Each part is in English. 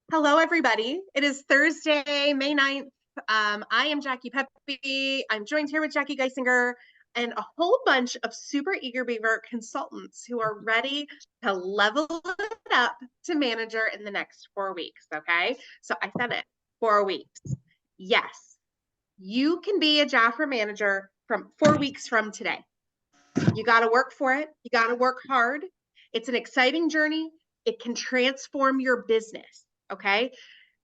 Hello, everybody. It is Thursday, May 9th. I am Jackie Pepe. I'm joined here with Jackie Geisinger and a whole bunch of super eager beaver consultants who are ready to level it up to manager in the next 4 weeks. Okay. So I said it, 4 weeks. Yes, you can be a Jafra manager from 4 weeks from today. You got to work for it. You got to work hard. It's an exciting journey. It can transform your business. Okay.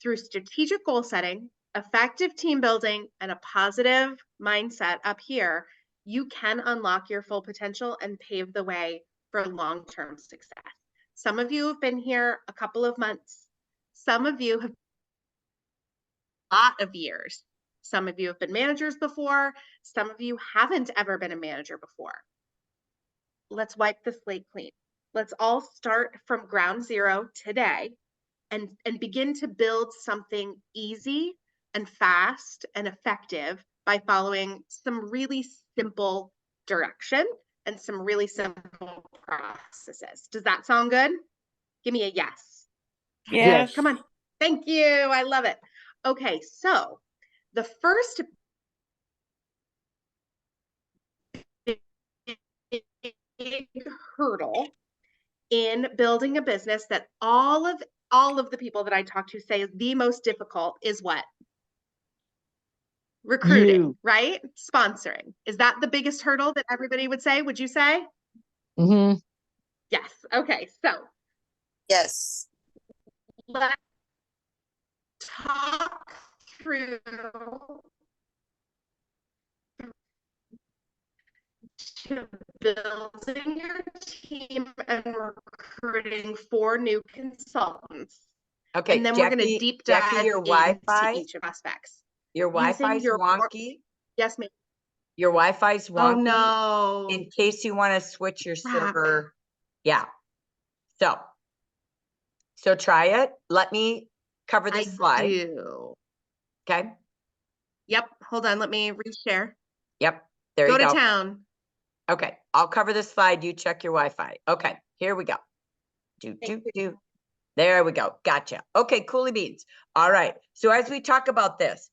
Through strategic goal setting, effective team building, and a positive mindset up here, you can unlock your full potential and pave the way for long-term success. Some of you have been here a couple of months. Some of you have a lot of years. Some of you have been managers before. Some of you haven't ever been a manager before. Let's wipe the slate clean. Let's all start from ground zero today and begin to build something easy and fast and effective by following some really simple direction and some really simple processes. Does that sound good? Give me a yes. Yes. Come on. Thank you. I love it. Okay, so the first big hurdle in building a business that all of the people that I talk to say is the most difficult is what? Recruiting, right? Sponsoring. Is that the biggest hurdle that everybody would say? Would you say? Mm-hmm. Yes. Okay. So Yes. let's talk through to building your team and recruiting 4 new consultants. Okay, And then Jackie, we're going to deep dive Jackie, your into Wi-Fi, each aspects. your Wi-Fi's wonky. Yes, ma'am. Your Wi-Fi's wonky. Oh no! In case you want to switch your Crap. server, yeah. So try it. Let me cover this slide. Do. Okay. Yep. Hold on. Let me reshare. Yep. There you go. go. Go to town. Okay. I'll cover this slide. You check your Wi-Fi. Okay. Here we go. Do. There we go. Gotcha. Okay. Coolie beans. All right. So as we talk about this,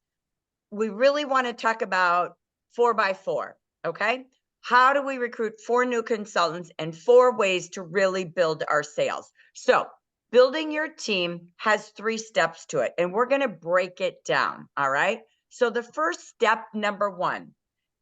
we really want to talk about 4x4. Okay. How do we recruit 4 new consultants and 4 ways to really build our sales? So building your team has 3 steps to it, and we're going to break it down. All right. So the first step, number 1,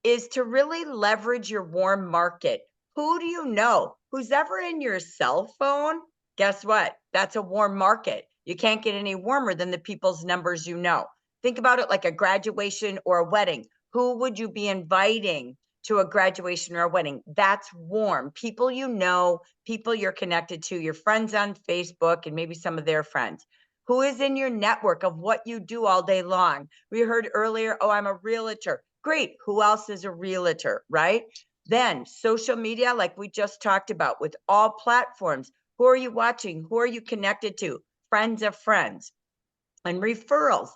is to really leverage your warm market. Who do you know? Who's ever in your cell phone? Guess what? That's a warm market. You can't get any warmer than the people's numbers you know. Think about it like a graduation or a wedding. Who would you be inviting to a graduation or a wedding? That's warm. People you know, people you're connected to, your friends on Facebook, and maybe some of their friends. Who is in your network of what you do all day long? We heard earlier, oh, I'm a realtor. Great. Who else is a realtor, right? Then social media, like we just talked about, with all platforms. Who are you watching? Who are you connected to? Friends of friends. And referrals.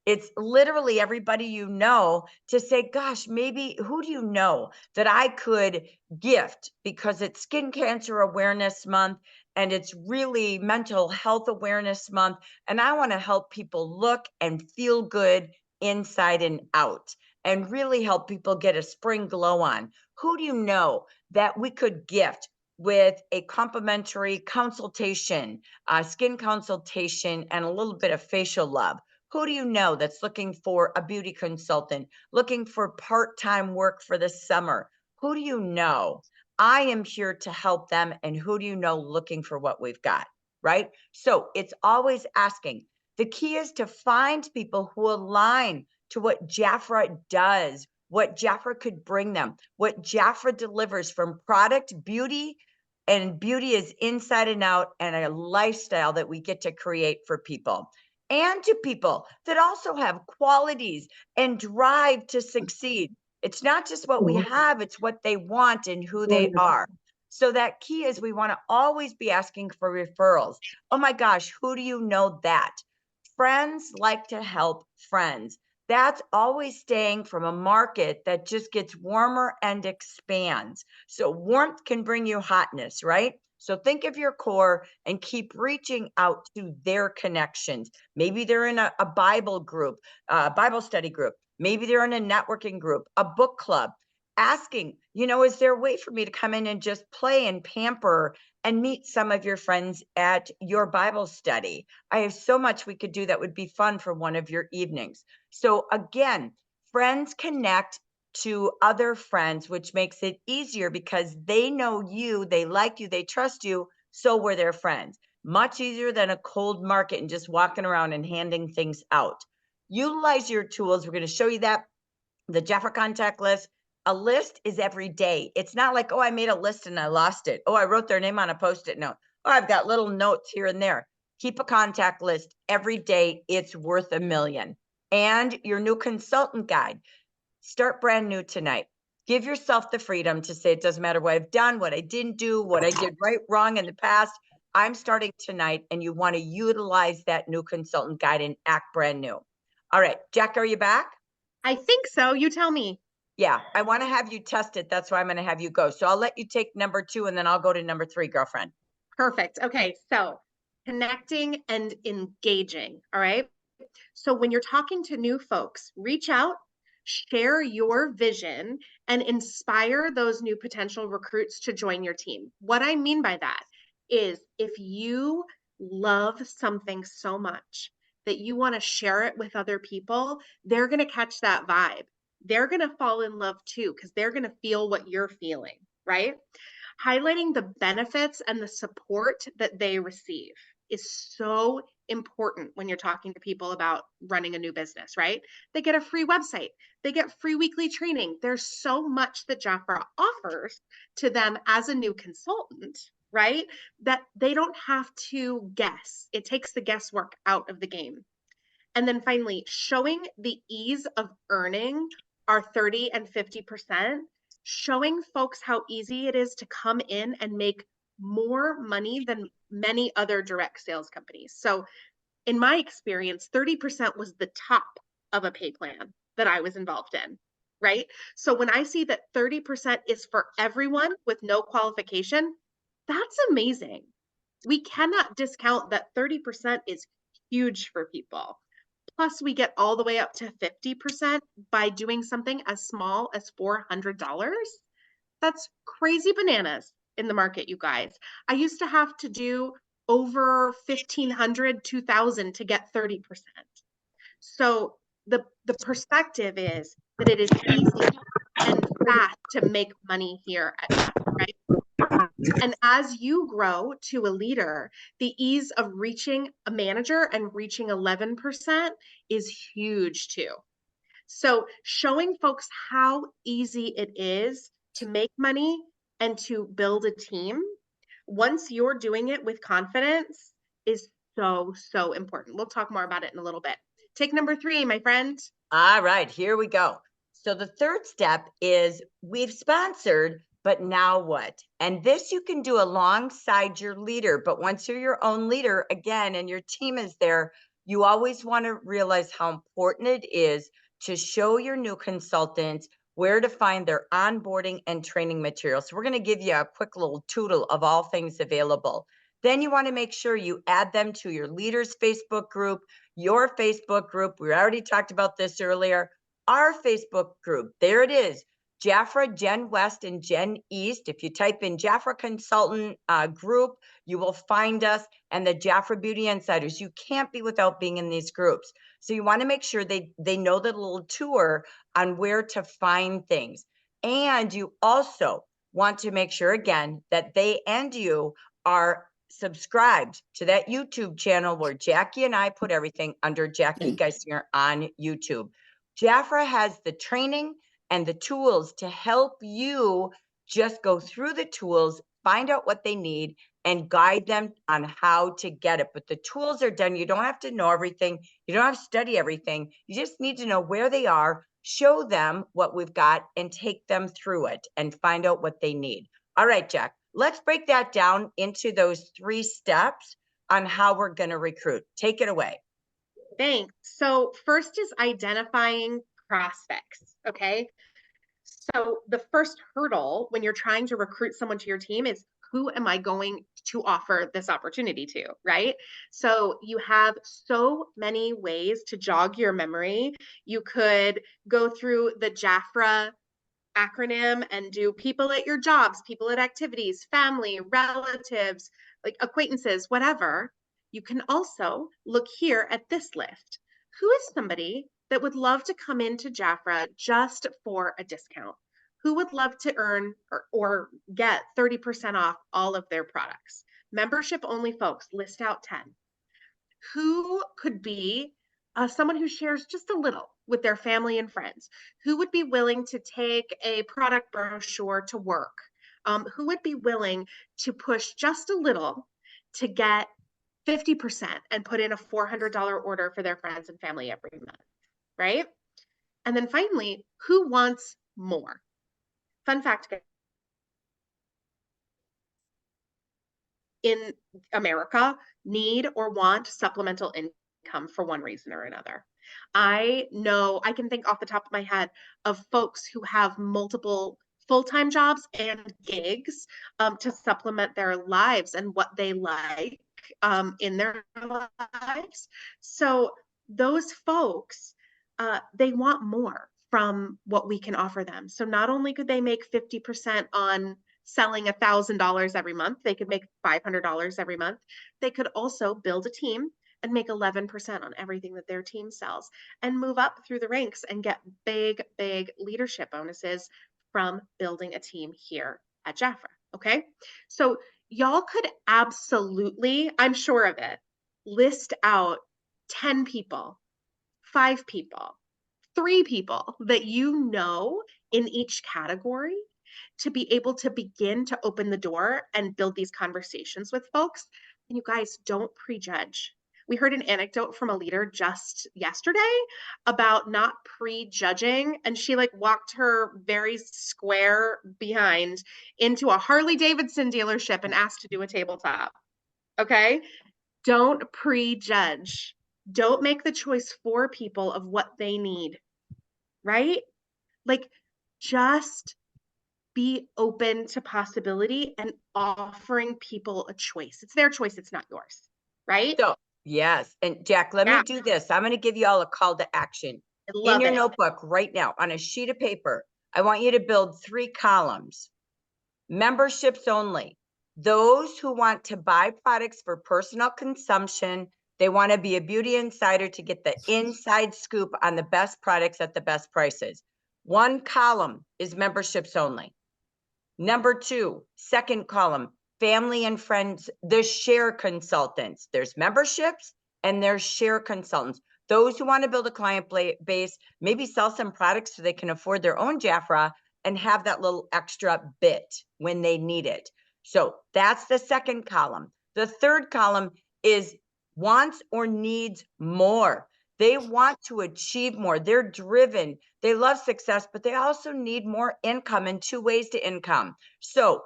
It's literally everybody you know to say, gosh, maybe who do you know that I could gift, because it's Skin Cancer Awareness Month and it's really Mental Health Awareness Month. And I want to help people look and feel good inside and out and really help people get a spring glow on. Who do you know that we could gift with a complimentary consultation, skin consultation, and a little bit of facial love? Who do you know that's looking for a beauty consultant, looking for part-time work for the summer? Who do you know? I am here to help them. And who do you know looking for what we've got, right? So it's always asking. The key is to find people who align to what Jafra does, what Jafra could bring them, what Jafra delivers from product, beauty, and beauty is inside and out, and a lifestyle that we get to create for people. And to people that also have qualities and drive to succeed. It's not just what we have, it's what they want and who they are. So that key is we want to always be asking for referrals. Oh my gosh, who do you know that? Friends like to help friends. That's always staying from a market that just gets warmer and expands. So warmth can bring you hotness, right? So think of your core and keep reaching out to their connections. Maybe they're in a Bible group, a Bible study group. Maybe they're in a networking group, a book club. Asking, is there a way for me to come in and just play and pamper and meet some of your friends at your Bible study? I have so much we could do that would be fun for one of your evenings. So again, friends connect to other friends, which makes it easier because they know you, they like you, they trust you, so we're their friends. Much easier than a cold market and just walking around and handing things out. Utilize your tools. We're going to show you that. The Jafra contact list. A list is every day. It's not like, oh, I made a list and I lost it. Oh, I wrote their name on a Post-it note. Oh, I've got little notes here and there. Keep a contact list every day. It's worth $1 million. And your new consultant guide. Start brand new tonight. Give yourself the freedom to say, it doesn't matter what I've done, what I didn't do, what I did right, wrong in the past. I'm starting tonight, and you want to utilize that new consultant guide and act brand new. All right, Jack, are you back? I think so. You tell me. Yeah, I want to have you test it. That's why I'm going to have you go. So I'll let you take number 2, and then I'll go to number 3, girlfriend. Perfect. Okay, so connecting and engaging. All right. So when you're talking to new folks, reach out, share your vision, and inspire those new potential recruits to join your team. What I mean by that is if you love something so much that you want to share it with other people, they're going to catch that vibe. They're going to fall in love too, because they're going to feel what you're feeling, right? Highlighting the benefits and the support that they receive is so important when you're talking to people about running a new business, right? They get a free website, they get free weekly training. There's so much that Jafra offers to them as a new consultant, right? That they don't have to guess. It takes the guesswork out of the game. And then finally, showing the ease of earning our 30 and 50%, showing folks how easy it is to come in and make more money than many other direct sales companies. So in my experience, 30% was the top of a pay plan that I was involved in, right? So when I see that 30% is for everyone with no qualification, that's amazing. We cannot discount that 30% is huge for people. Plus, we get all the way up to 50% by doing something as small as $400. That's crazy bananas in the market, you guys. I used to have to do over 1,500, 2,000 to get 30%. So the perspective is that it is easy and fast to make money here at Jack, right? And as you grow to a leader, the ease of reaching a manager and reaching 11% is huge too. So showing folks how easy it is to make money and to build a team, once you're doing it with confidence, is so, so important. We'll talk more about it in a little bit. Take number 3, my friend. All right, here we go. So the third step is we've sponsored, but now what? And this you can do alongside your leader. But once you're your own leader, again, and your team is there, you always want to realize how important it is to show your new consultants where to find their onboarding and training materials. So we're going to give you a quick little tootle of all things available. Then you want to make sure you add them to your leaders Facebook group, your Facebook group. We already talked about this earlier. Our Facebook group, there it is. Jafra, Gen West, and Gen East. If you type in Jafra Consultant group, you will find us, and the Jafra Beauty Insiders. You can't be without being in these groups. So you want to make sure they know the little tour on where to find things. And you also want to make sure, again, that they and you are subscribed to that YouTube channel where Jackie and I put everything under Jackie Geisinger on YouTube. Jafra has the training and the tools to help you just go through the tools, find out what they need, and guide them on how to get it. But the tools are done. You don't have to know everything. You don't have to study everything. You just need to know where they are, show them what we've got, and take them through it and find out what they need. All right, Jack, let's break that down into those 3 steps on how we're going to recruit. Take it away. Thanks. So first is identifying prospects, okay? So the first hurdle when you're trying to recruit someone to your team is who am I going to offer this opportunity to, right? So you have so many ways to jog your memory. You could go through the JAFRA acronym and do people at your jobs, people at activities, family, relatives, like acquaintances, whatever. You can also look here at this list. Who is somebody that would love to come into JAFRA just for a discount? Who would love to earn or get 30% off all of their products? Membership only folks, list out 10. Who could be someone who shares just a little with their family and friends? Who would be willing to take a product brochure to work? Who would be willing to push just a little to get 50% and put in a $400 order for their friends and family every month, right? And then finally, who wants more? Fun fact, in America, need or want supplemental income for one reason or another. I know, I can think off the top of my head of folks who have multiple full-time jobs and gigs to supplement their lives and what they like in their lives. So those folks, they want more from what we can offer them. So not only could they make 50% on selling $1,000 every month, they could make $500 every month. They could also build a team and make 11% on everything that their team sells and move up through the ranks and get big, big leadership bonuses from building a team here at JAFRA. Okay. So y'all could absolutely, I'm sure of it, list out 10 people, 5 people, 3 people that you know in each category to be able to begin to open the door and build these conversations with folks. And you guys, don't prejudge. We heard an anecdote from a leader just yesterday about not prejudging, and she like walked her very square behind into a Harley Davidson dealership and asked to do a tabletop. Okay? Don't prejudge. Don't make the choice for people of what they need, right? Like, just be open to possibility and offering people a choice. It's their choice, it's not yours, right? So, yes. And Jack, let me do this. I'm going to give you all a call to action. I love In your it. notebook right now on a sheet of paper, I want you to build 3 columns. Memberships only. Those who want to buy products for personal consumption, they want to be a beauty insider to get the inside scoop on the best products at the best prices. 1 column is memberships only. Number 2, second column, family and friends, the share consultants. There's memberships and there's share consultants. Those who want to build a client base, maybe sell some products so they can afford their own JAFRA and have that little extra bit when they need it. So that's the second column. The third column is wants or needs more. They want to achieve more. They're driven. They love success, but they also need more income and 2 ways to income. So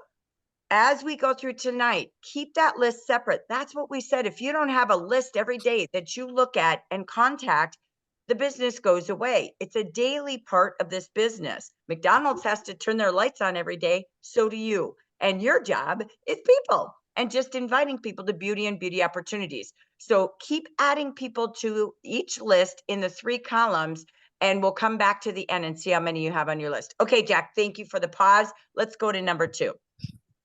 as we go through tonight, keep that list separate. That's what we said. If you don't have a list every day that you look at and contact, the business goes away. It's a daily part of this business. McDonald's has to turn their lights on every day. So do you. And your job is people and just inviting people to beauty and beauty opportunities. So keep adding people to each list in the 3 columns, and we'll come back to the end and see how many you have on your list. Okay, Jack, thank you for the pause. Let's go to number 2.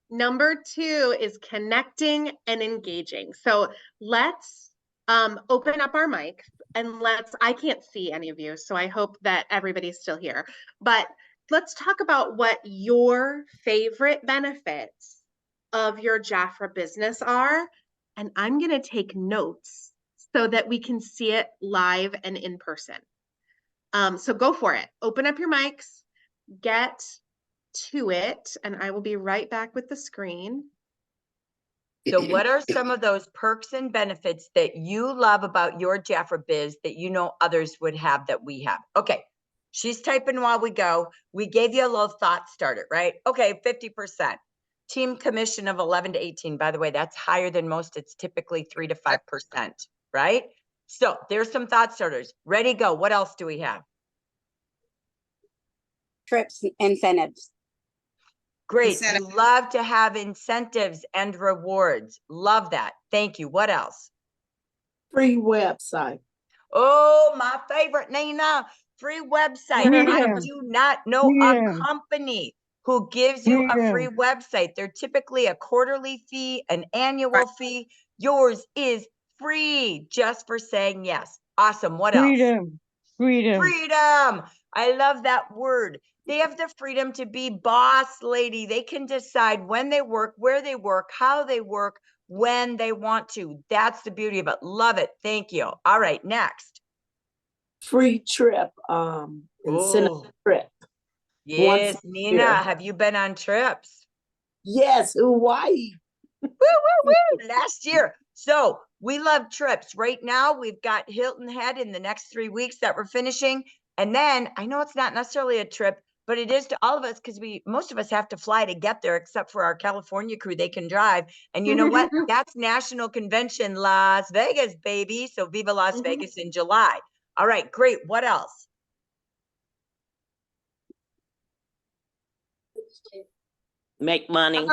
Number 2 is connecting and engaging. So let's open up our mics and I can't see any of you, so I hope that everybody's still here, but let's talk about what your favorite benefits of your JAFRA business are. And I'm going to take notes so that we can see it live and in person. So go for it. Open up your mics, get to it, and I will be right back with the screen. So what are some of those perks and benefits that you love about your JAFRA biz that you know others would have that we have? Okay, she's typing while we go. We gave you a little thought starter, right? Okay, 50%. Team commission of 11 to 18. By the way, that's higher than most. It's typically 3 to 5%, right? So there's some thought starters. Ready, go. What else do we have? Trips incentives. Great. Incentive. You love to have incentives and rewards. Love that. Thank you. What else? Free website. Oh, my favorite, Nina. Free website. I Freedom. do not know a Freedom. company who gives you a free Freedom. website. They're typically a quarterly fee, an annual Right. fee. Yours is free just for saying yes. Awesome. What else? Freedom. Freedom. Freedom. I love that word. They have the freedom to be boss lady. They can decide when they work, where they work, how they work, when they want to. That's the beauty of it. Love it. Thank you. All right, next. Free trip. Incentive Oh, trip. yes, Once a Nina, year. have you been on trips? Yes, Hawaii. Woo, woo, woo, last year. So we love trips. Right now, we've got Hilton Head in the next 3 weeks that we're finishing. And then I know it's not necessarily a trip, but it is to all of us because most of us have to fly to get there, except for our California crew. They can drive. And you know what? That's National Convention, Las Vegas, baby. So Viva Las Vegas in July. All right, great. What else? Make money.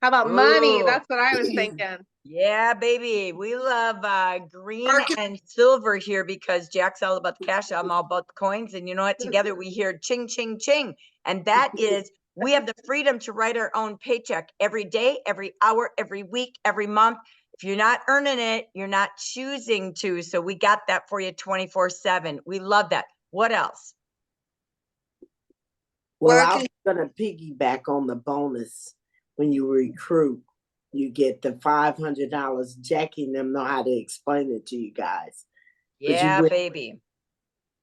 How about money? Ooh. That's what I was thinking. Yeah, baby. We love green Market- and silver here because Jack's all about the cash. I'm all about the coins. And you know what? Together we hear ching, ching, ching. And that is we have the freedom to write our own paycheck every day, every hour, every week, every month. If you're not earning it, you're not choosing to. So we got that for you 24/7. We love that. What else? Well, I Working. was gonna piggyback on the bonus when you recruit. You get the $500. Jackie and them know how to explain it to you guys. But you Yeah, will- baby.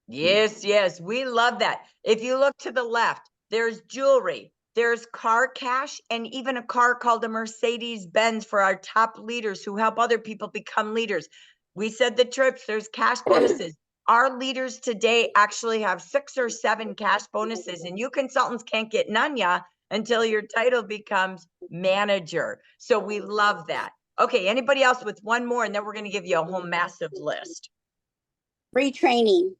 Yes, yes, we love that. If you look to the left, there's jewelry, there's car cash, and even a car called a Mercedes Benz for our top leaders who help other people become leaders. We said the trips, there's cash bonuses. Our leaders today actually have 6 or 7 cash bonuses, and you consultants can't get none ya until your title becomes manager. So we love that. Okay, anybody else with one more, and then we're going to give you a whole massive list. Free training.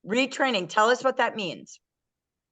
Retraining, tell us what that means.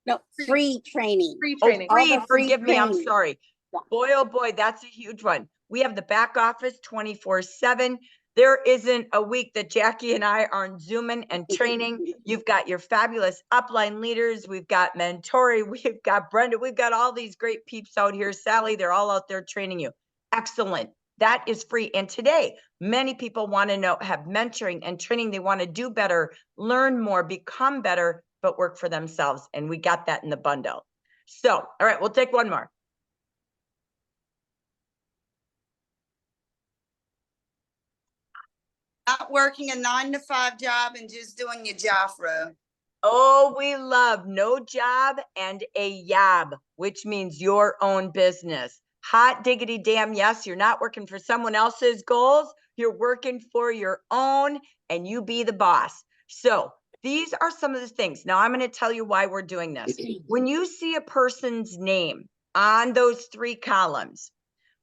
No, free training. Free Oh, training. All free, the free forgive me, I'm training. sorry. Yeah. Boy, oh boy, that's a huge one. We have the back office 24/7. There isn't a week that Jackie and I aren't Zooming and training. You've got your fabulous upline leaders. We've got Mentori. We've got Brenda. We've got all these great peeps out here. Sally, they're all out there training you. Excellent. That is free. And today, many people want to know, have mentoring and training. They want to do better, learn more, become better, but work for themselves. And we got that in the bundle. So, all right, we'll take one more. Not working a 9-to-5 job and just doing your Jafra. Oh, we love no job and a yob, which means your own business. Hot diggity damn yes, you're not working for someone else's goals. You're working for your own and you be the boss. So these are some of the things. Now I'm going to tell you why we're doing this. When you see a person's name on those 3 columns,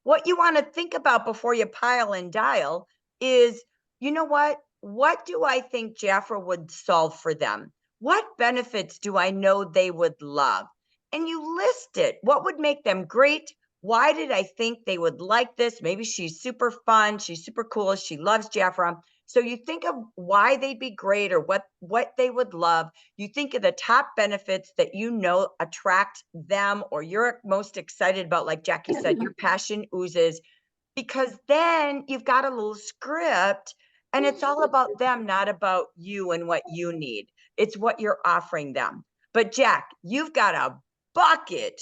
what you want to think about before you pile and dial is, you know what do I think Jafra would solve for them? What benefits do I know they would love? And you list it. What would make them great? Why did I think they would like this? Maybe she's super fun. She's super cool. She loves Jafra. So you think of why they'd be great or what they would love. You think of the top benefits that you know attract them or you're most excited about. Like Jackie said, your passion oozes, because then you've got a little script and it's all about them, not about you and what you need. It's what you're offering them. But Jack, you've got a bucket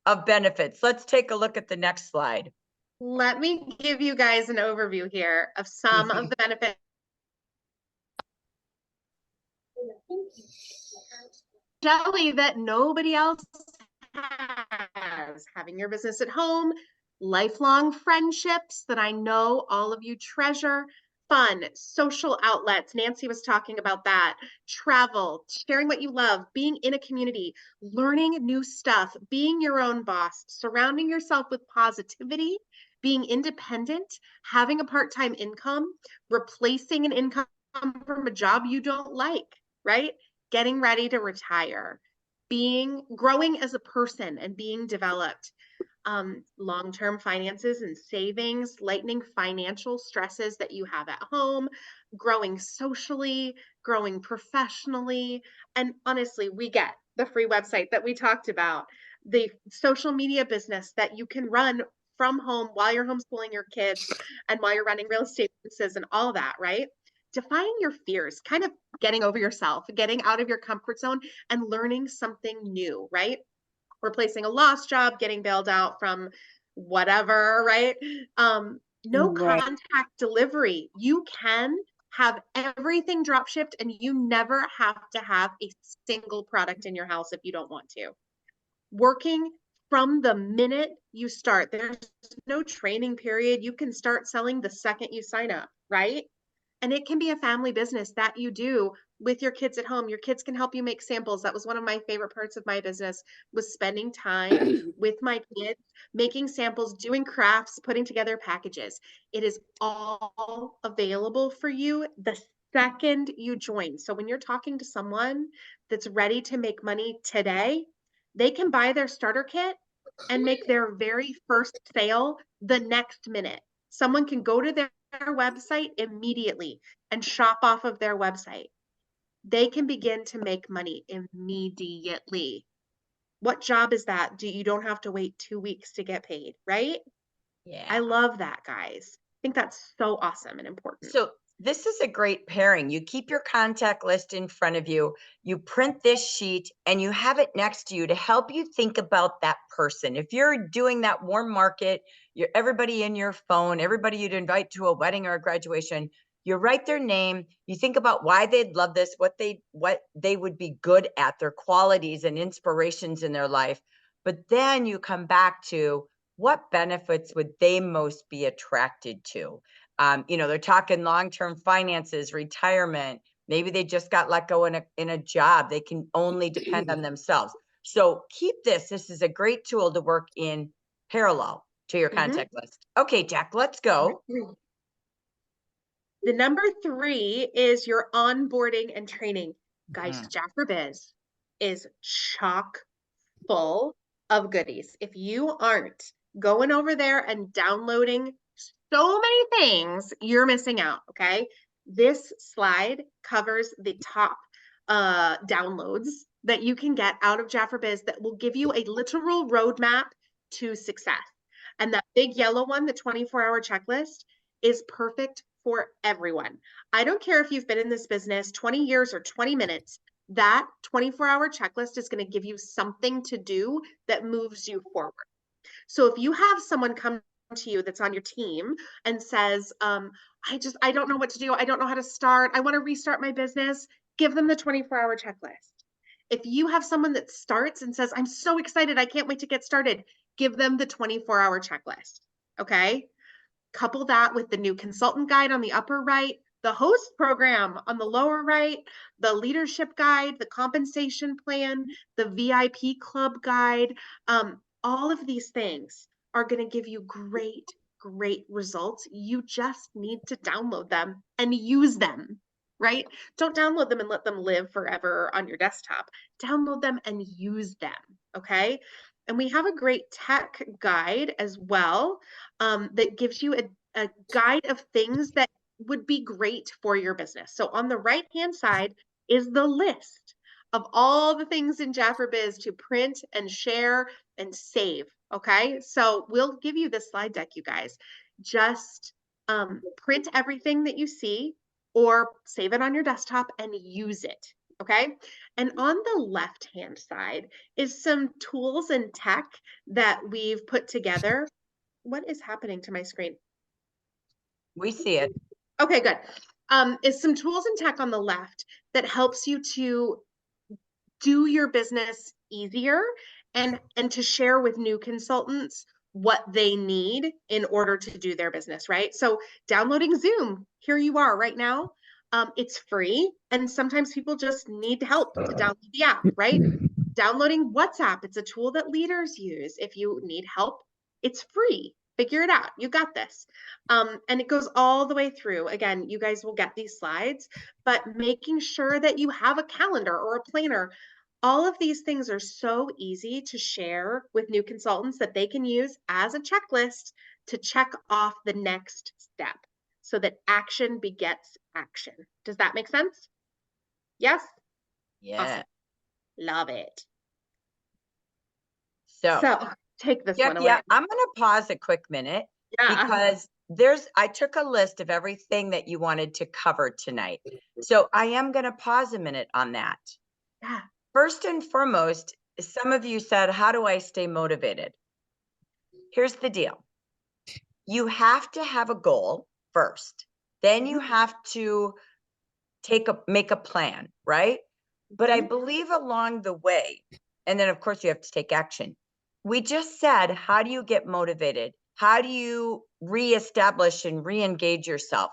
of benefits. Let's take a look at the next slide. Let me give you guys an overview here of some of the benefits. Shelly, that nobody else has. Having your business at home, lifelong friendships that I know all of you treasure, fun, social outlets. Nancy was talking about that. Travel, sharing what you love, being in a community, learning new stuff, being your own boss, surrounding yourself with positivity, being independent, having a part-time income, replacing an income from a job you don't like, right? Getting ready to retire. growing as a person and being developed. Long-term finances and savings, lightening financial stresses that you have at home, growing socially, growing professionally. And honestly, we get the free website that we talked about, the social media business that you can run from home while you're homeschooling your kids and while you're running real estate businesses and all that, right? Defying your fears, kind of getting over yourself, getting out of your comfort zone and learning something new, right? Replacing a lost job, getting bailed out from whatever, right? No Right. contact delivery. You can have everything drop shipped and you never have to have a single product in your house if you don't want to. Working from the minute you start, there's no training period. You can start selling the second you sign up, right? And it can be a family business that you do with your kids at home. Your kids can help you make samples. That was one of my favorite parts of my business, was spending time with my kids, making samples, doing crafts, putting together packages. It is all available for you the second you join. So when you're talking to someone that's ready to make money today, they can buy their starter kit and make their very first sale the next minute. Someone can go to their website immediately and shop off of their website. They can begin to make money immediately. What job is that? You don't have to wait 2 weeks to get paid, right? Yeah. I love that, guys. I think that's so awesome and important. So this is a great pairing. You keep your contact list in front of you, you print this sheet, and you have it next to you to help you think about that person. If you're doing that warm market, you're everybody in your phone, everybody you'd invite to a wedding or a graduation, you write their name, you think about why they'd love this, what they would be good at, their qualities and inspirations in their life. But then you come back to what benefits would they most be attracted to? They're talking long-term finances, retirement. Maybe they just got let go in a job. They can only depend on themselves. So keep this. This is a great tool to work in parallel to your contact list. Okay, Jack, let's go. The number 3 is your onboarding and training. Guys, JaffraBiz is chock full of goodies. If you aren't going over there and downloading so many things, you're missing out, okay? This slide covers the top downloads that you can get out of JaffraBiz that will give you a literal roadmap to success. And that big yellow one, the 24-hour checklist, is perfect for everyone. I don't care if you've been in this business 20 years or 20 minutes, that 24-hour checklist is going to give you something to do that moves you forward. So if you have someone come to you that's on your team and says, I don't know what to do. I don't know how to start. I want to restart my business. Give them the 24-hour checklist. If you have someone that starts and says, I'm so excited, I can't wait to get started, give them the 24-hour checklist. Okay. Couple that with the new consultant guide on the upper right, the host program on the lower right, the leadership guide, the compensation plan, the VIP club guide. All of these things are going to give you great results. You just need to download them and use them, right? Don't download them and let them live forever on your desktop. Download them and use them, okay? And we have a great tech guide as well that gives you a guide of things that would be great for your business. So on the right-hand side is the list of all the things in JaffraBiz to print and share and save, okay? So we'll give you this slide deck, you guys. Just print everything that you see or save it on your desktop and use it, okay? And on the left-hand side is some tools and tech that we've put together. What is happening to my screen? We see it. Okay, good. Is some tools and tech on the left that helps you to do your business easier and to share with new consultants what they need in order to do their business, right? So downloading Zoom, here you are right now. It's free, and sometimes people just need help to download the app, right? Downloading WhatsApp, it's a tool that leaders use. If you need help, it's free. Figure it out. You got this. And it goes all the way through. Again, you guys will get these slides, but making sure that you have a calendar or a planner. All of these things are so easy to share with new consultants that they can use as a checklist to check off the next step so that action begets action. Does that make sense? Yes? Yeah. Awesome. Love it. So, So take this one away. yeah, I'm going to pause a quick minute Yeah. because I took a list of everything that you wanted to cover tonight. So I am going to pause a minute on that. Yeah. First and foremost, some of you said, how do I stay motivated? Here's the deal. You have to have a goal first. Then you have to make a plan, right? But I believe along the way, and then of course you have to take action. We just said, how do you get motivated? How do you reestablish and re-engage yourself?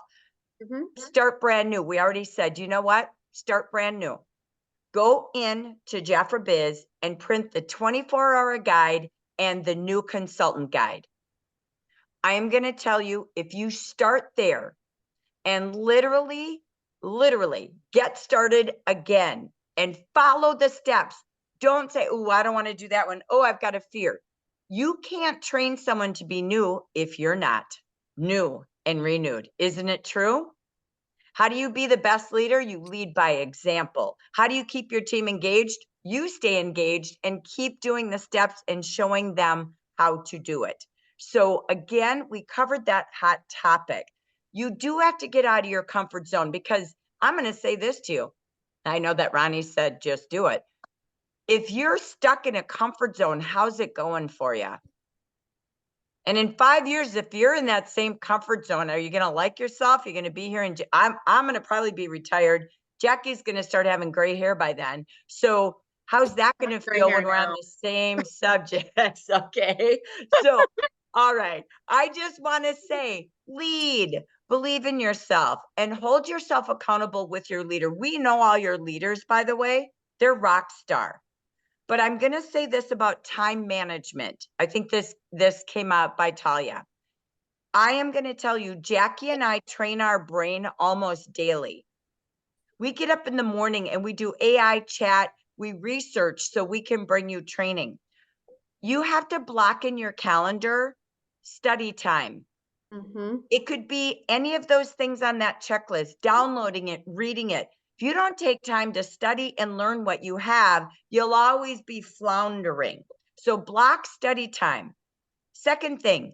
Start brand new. We already said, you know what? Start brand new. Go in to Jafra Biz and print the 24-hour guide and the new consultant guide. I am going to tell you, if you start there and literally get started again and follow the steps. Don't say, oh, I don't want to do that one. Oh, I've got a fear. You can't train someone to be new if you're not new and renewed. Isn't it true? How do you be the best leader? You lead by example. How do you keep your team engaged? You stay engaged and keep doing the steps and showing them how to do it. So again, we covered that hot topic. You do have to get out of your comfort zone, because I'm going to say this to you. I know that Ronnie said, just do it. If you're stuck in a comfort zone, how's it going for you? And in 5 years, if you're in that same comfort zone, are you going to like yourself? You're going to be here, and I'm going to probably be retired. Jackie's going to start having gray hair by then. So how's that going to feel when we're on the same subjects? Okay. So, all right. I just want to say, lead, believe in yourself, and hold yourself accountable with your leader. We know all your leaders, by the way, they're rock star. But I'm going to say this about time management. I think this came out by Talia. I am going to tell you, Jackie and I train our brain almost daily. We get up in the morning and we do AI chat. We research so we can bring you training. You have to block in your calendar study time. It could be any of those things on that checklist, downloading it, reading it. If you don't take time to study and learn what you have, you'll always be floundering. So block study time. Second thing,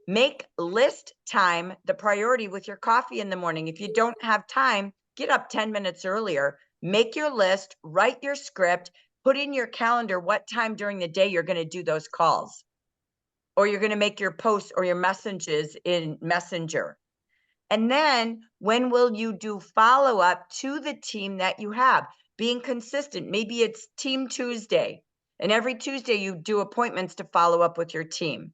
make list time the priority with your coffee in the morning. If you don't have time, get up 10 minutes earlier, make your list, write your script, put in your calendar what time during the day you're going to do those calls, or you're going to make your posts or your messages in Messenger. And then when will you do follow-up to the team that you have? Being consistent. Maybe it's Team Tuesday, and every Tuesday you do appointments to follow up with your team.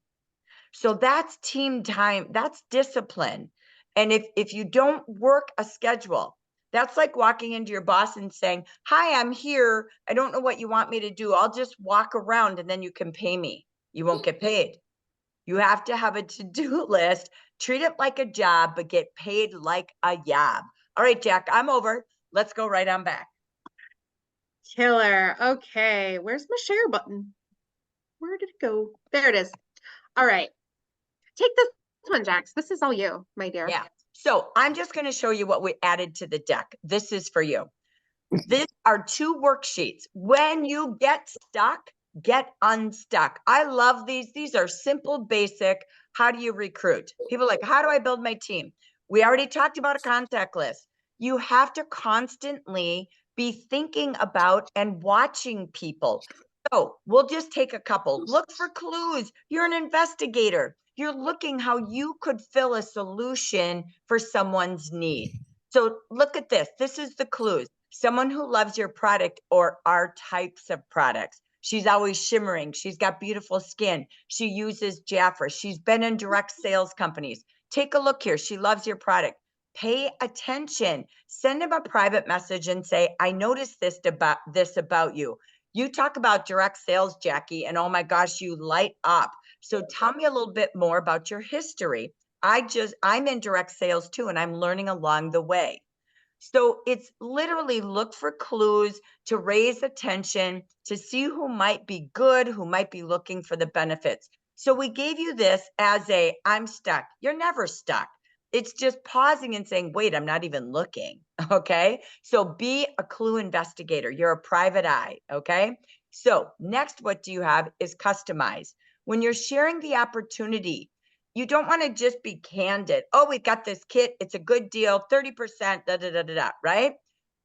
So that's team time. That's discipline. And if you don't work a schedule, that's like walking into your boss and saying, hi, I'm here. I don't know what you want me to do. I'll just walk around and then you can pay me. You won't get paid. You have to have a to-do list, treat it like a job, but get paid like a job. All right, Jack, I'm over. Let's go right on back. Killer. Okay. Where's my share button? Where did it go? There it is. All right. Take this one, Jax. This is all you, my dear. Yeah. So I'm just going to show you what we added to the deck. This is for you. These are 2 worksheets. When you get stuck, get unstuck. I love these. These are simple, basic. How do you recruit? People are like, how do I build my team? We already talked about a contact list. You have to constantly be thinking about and watching people. So we'll just take a couple. Look for clues. You're an investigator. You're looking how you could fill a solution for someone's need. So look at this. This is the clues. Someone who loves your product or our types of products. She's always shimmering. She's got beautiful skin. She uses Jafra. She's been in direct sales companies. Take a look here. She loves your product. Pay attention. Send them a private message and say, I noticed this about you. You talk about direct sales, Jackie, and oh my gosh, you light up. So tell me a little bit more about your history. I'm in direct sales too, and I'm learning along the way. So it's literally look for clues to raise attention, to see who might be good, who might be looking for the benefits. So we gave you this as a, I'm stuck. You're never stuck. It's just pausing and saying, wait, I'm not even looking. Okay. So be a clue investigator. You're a private eye. Okay. So next, what do you have is customize. When you're sharing the opportunity, you don't want to just be candid. Oh, we got this kit. It's a good deal, 30%, da, da, da, da, da, right?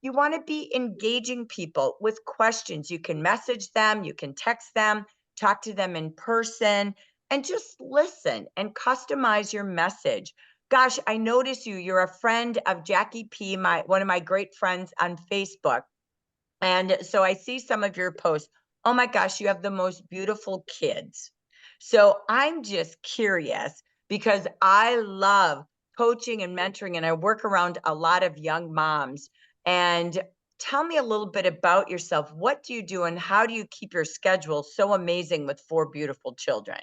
You want to be engaging people with questions. You can message them, you can text them, talk to them in person, and just listen and customize your message. Gosh, I notice you're a friend of Jackie P, one of my great friends on Facebook. And so I see some of your posts. Oh my gosh, you have the most beautiful kids. So I'm just curious because I love coaching and mentoring, and I work around a lot of young moms. And tell me a little bit about yourself. What do you do, and how do you keep your schedule so amazing with 4 beautiful children?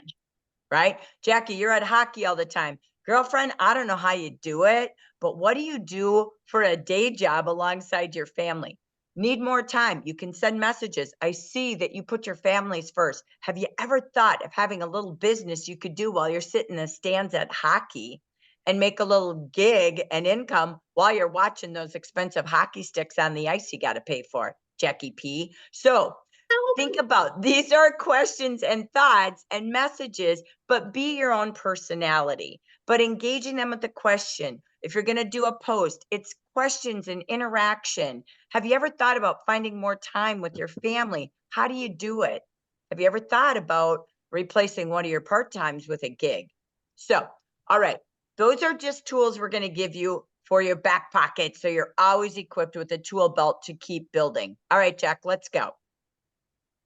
Right? Jackie, you're at hockey all the time. Girlfriend, I don't know how you do it, but what do you do for a day job alongside your family? Need more time. You can send messages. I see that you put your families first. Have you ever thought of having a little business you could do while you're sitting in the stands at hockey and make a little gig and income while you're watching those expensive hockey sticks on the ice you got to pay for, Jackie P? So think about, these are questions and thoughts and messages, but be your own personality, but engaging them with the question. If you're going to do a post, it's questions and interaction. Have you ever thought about finding more time with your family? How do you do it? Have you ever thought about replacing one of your part-times with a gig? So, all right, those are just tools we're going to give you for your back pocket, so you're always equipped with a tool belt to keep building. All right, Jack, let's go.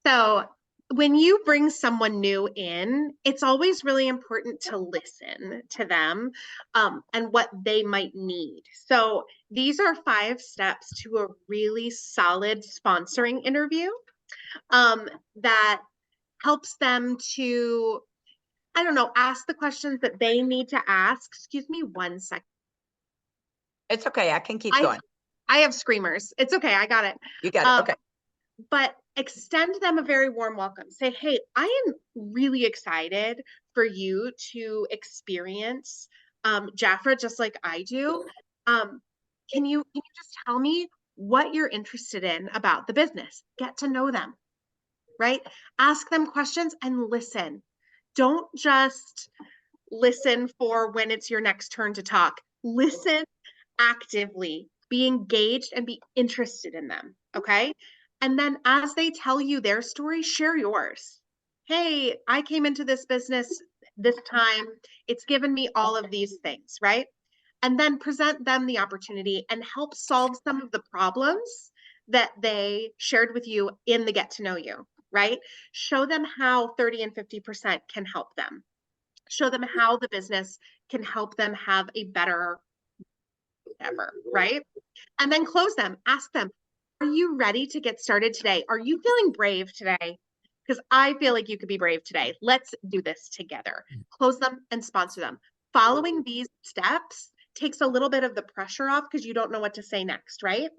So when you bring someone new in, it's always really important to listen to them and what they might need. So these are 5 steps to a really solid sponsoring interview that helps them to, I don't know, ask the questions that they need to ask. Excuse me 1 second. It's okay. I can keep going. I have screamers. It's okay. I got it. You got it. Okay. But extend them a very warm welcome. Say, hey, I am really excited for you to experience Jafra just like I do. Can you just tell me what you're interested in about the business? Get to know them, right? Ask them questions and listen. Don't just listen for when it's your next turn to talk. Listen actively, be engaged and be interested in them. Okay. And then as they tell you their story, share yours. Hey, I came into this business this time. It's given me all of these things, right? And then present them the opportunity and help solve some of the problems that they shared with you in the get to know you, right? Show them how 30 and 50% can help them. Show them how the business can help them have a better ever, right? And then close them. Ask them, are you ready to get started today? Are you feeling brave today? Because I feel like you could be brave today. Let's do this together. Close them and sponsor them. Following these steps takes a little bit of the pressure off because you don't know what to say next, right?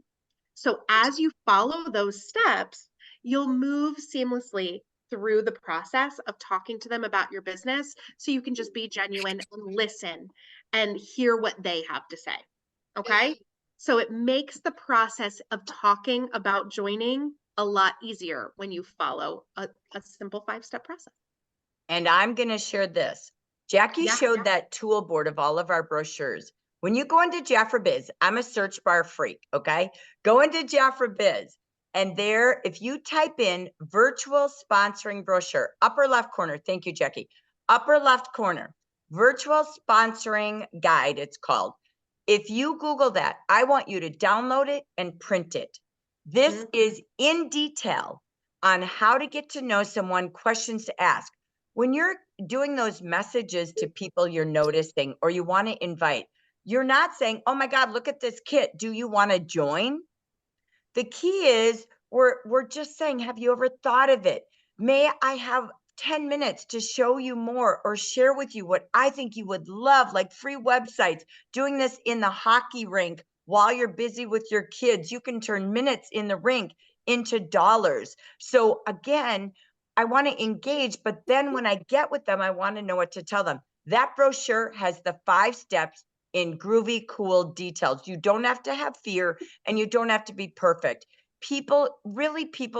So as you follow those steps, you'll move seamlessly through the process of talking to them about your business so you can just be genuine and listen and hear what they have to say. Okay. So it makes the process of talking about joining a lot easier when you follow a simple 5-step process. And I'm going to share this. Jackie showed that tool board of all of our brochures. When you go into Jafra Biz, I'm a search bar freak. Okay. Go into Jafra Biz, and there, if you type in virtual sponsoring brochure, upper left corner. Thank you, Jackie. Upper left corner, virtual sponsoring guide, it's called. If you Google that, I want you to download it and print it. This is in detail on how to get to know someone, questions to ask. When you're doing those messages to people you're noticing or you want to invite, you're not saying, oh my God, look at this kit. Do you want to join? The key is we're just saying, have you ever thought of it? May I have 10 minutes to show you more or share with you what I think you would love, like free websites, doing this in the hockey rink while you're busy with your kids. You can turn minutes in the rink into dollars. So again, I want to engage, but then when I get with them, I want to know what to tell them. That brochure has the 5 steps in groovy, cool details. You don't have to have fear and you don't have to be perfect. People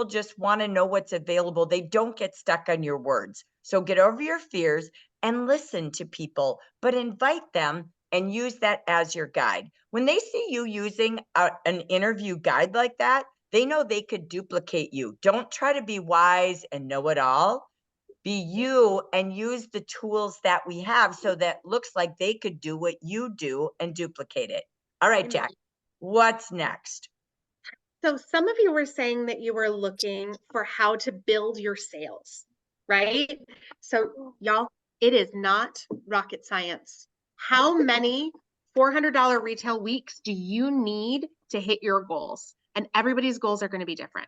just want to know what's available. They don't get stuck on your words. So get over your fears and listen to people, but invite them and use that as your guide. When they see you using an interview guide like that, they know they could duplicate you. Don't try to be wise and know it all. Be you and use the tools that we have so that looks like they could do what you do and duplicate it. All right, Jack, what's next? So some of you were saying that you were looking for how to build your sales, right? So y'all, it is not rocket science. How many $400 retail weeks do you need to hit your goals? And everybody's goals are going to be different.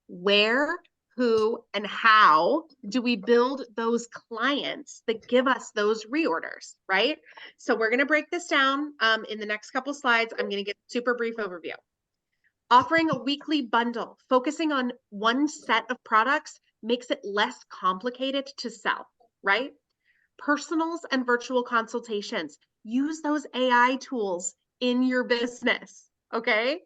Where, who, and how do we build those clients that give us those reorders, right? So we're going to break this down in the next couple slides. I'm going to give a super brief overview. Offering a weekly bundle, focusing on one set of products makes it less complicated to sell, right? Personals and virtual consultations. Use those AI tools in your business, okay?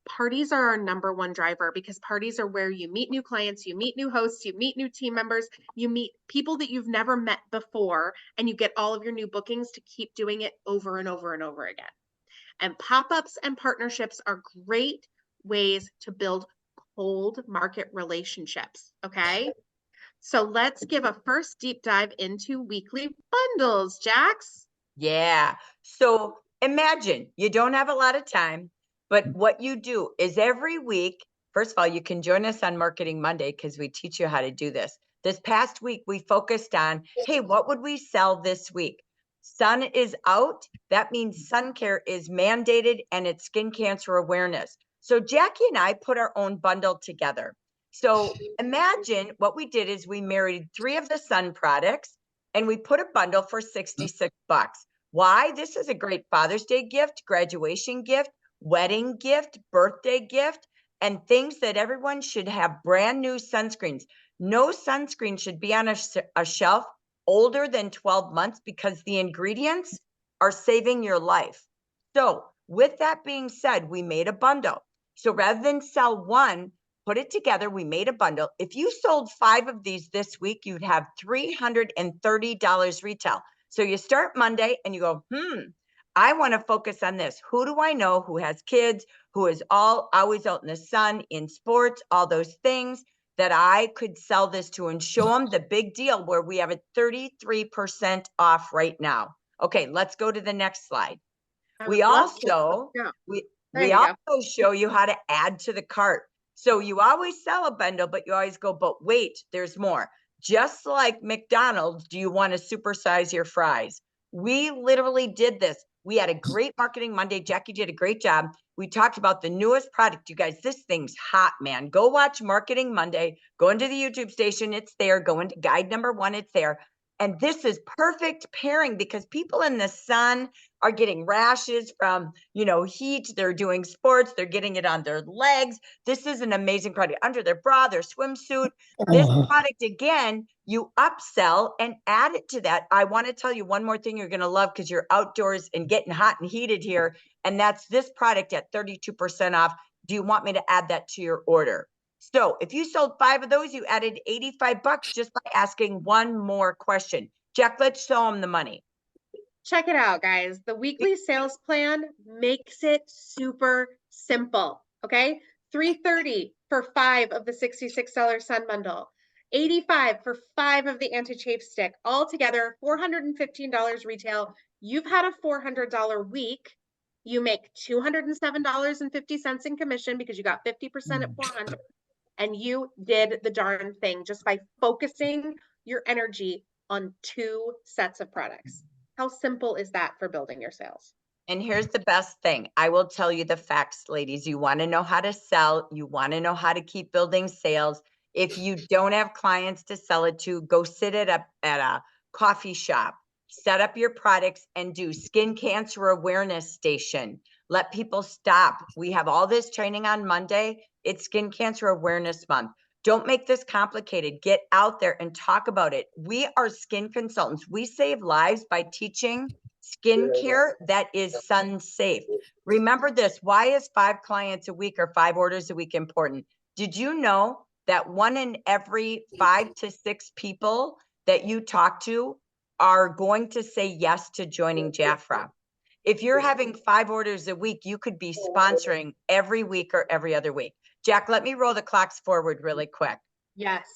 Parties are our number one driver because parties are where you meet new clients, you meet new hosts, you meet new team members, you meet people that you've never met before, and you get all of your new bookings to keep doing it over and over and over again. And pop-ups and partnerships are great ways to build cold market relationships, okay? So let's give a first deep dive into weekly bundles, Jax. Yeah. So imagine you don't have a lot of time, but what you do is every week, first of all, you can join us on Marketing Monday because we teach you how to do this. This past week, we focused on, hey, what would we sell this week? Sun is out. That means sun care is mandated and it's skin cancer awareness. So Jackie and I put our own bundle together. So imagine what we did is we married 3 of the sun products and we put a bundle for 66 bucks. Why? This is a great Father's Day gift, graduation gift, wedding gift, birthday gift, and things that everyone should have brand new sunscreens. No sunscreen should be on a shelf older than 12 months because the ingredients are saving your life. So with that being said, we made a bundle. So rather than sell one, put it together, we made a bundle. If you sold 5 of these this week, you'd have $330 retail. So you start Monday and you go, I want to focus on this. Who do I know who has kids, who is always out in the sun, in sports, all those things that I could sell this to and show them the big deal where we have it 33% off right now. Okay, let's go to the next slide. We also show you how to add to the cart. So you always sell a bundle, but you always go, but wait, there's more. Just like McDonald's, do you want to supersize your fries? We literally did this. We had a great Marketing Monday. Jackie did a great job. We talked about the newest product. You guys, this thing's hot, man. Go watch Marketing Monday. Go into the YouTube station. It's there. Go into guide number 1. It's there. And this is perfect pairing because people in the sun are getting rashes from, heat. They're doing sports. They're getting it on their legs. This is an amazing product under their bra, their swimsuit. This product, again, you upsell and add it to that. I want to tell you one more thing you're going to love because you're outdoors and getting hot and heated here. And that's this product at 32% off. Do you want me to add that to your order? So if you sold 5 of those, you added 85 bucks just by asking one more question. Jack, let's show them the money. Check it out, guys. The weekly sales plan makes it super simple, okay? $330 for 5 of the $66 sun bundle, $85 for 5 of the anti-chafe stick, all together $415 retail. You've had a $400 week. You make $207.50 in commission because you got 50% at 400, and you did the darn thing just by focusing your energy on 2 sets of products. How simple is that for building your sales? And here's the best thing. I will tell you the facts, ladies. You want to know how to sell. You want to know how to keep building sales. If you don't have clients to sell it to, go sit at a coffee shop. set up your products and do skin cancer awareness station. Let people stop. We have all this training on Monday. It's Skin Cancer Awareness Month. Don't make this complicated. Get out there and talk about it. We are skin consultants. We save lives by teaching skincare that is sun safe. Remember this. Why is 5 clients a week or 5 orders a week important? Did you know that 1 in every 5 to 6 people that you talk to are going to say yes to joining Jafra? If you're having 5 orders a week, you could be sponsoring every week or every other week. Jack, let me roll the clocks forward really quick. Yes.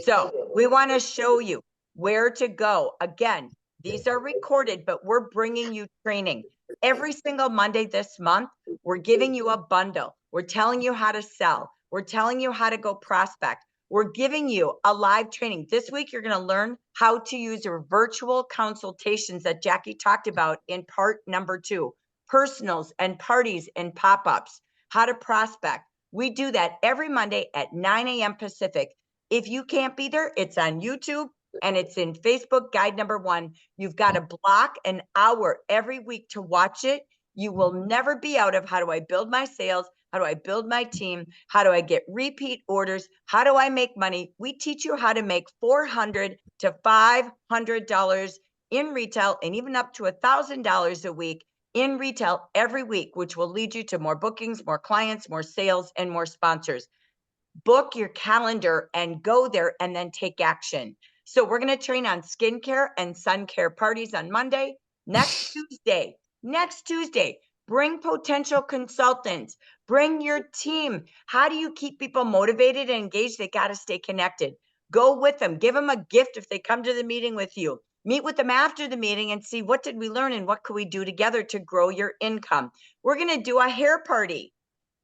So we want to show you where to go. Again, these are recorded, but we're bringing you training. Every single Monday this month, we're giving you a bundle. We're telling you how to sell. We're telling you how to go prospect. We're giving you a live training. This week, you're going to learn how to use your virtual consultations that Jackie talked about in part number 2, personals and parties and pop-ups, how to prospect. We do that every Monday at 9 a.m. Pacific. If you can't be there, it's on YouTube and it's in Facebook guide number 1. You've got to block an hour every week to watch it. You will never be out of how do I build my sales? How do I build my team? How do I get repeat orders? How do I make money? We teach you how to make $400 to $500 in retail and even up to $1,000 a week in retail every week, which will lead you to more bookings, more clients, more sales, and more sponsors. Book your calendar and go there and then take action. So we're going to train on skincare and sun care parties on Monday. Next Tuesday, bring potential consultants, bring your team. How do you keep people motivated and engaged? They got to stay connected. Go with them. Give them a gift if they come to the meeting with you. Meet with them after the meeting and see what did we learn and what could we do together to grow your income. We're going to do a hair party.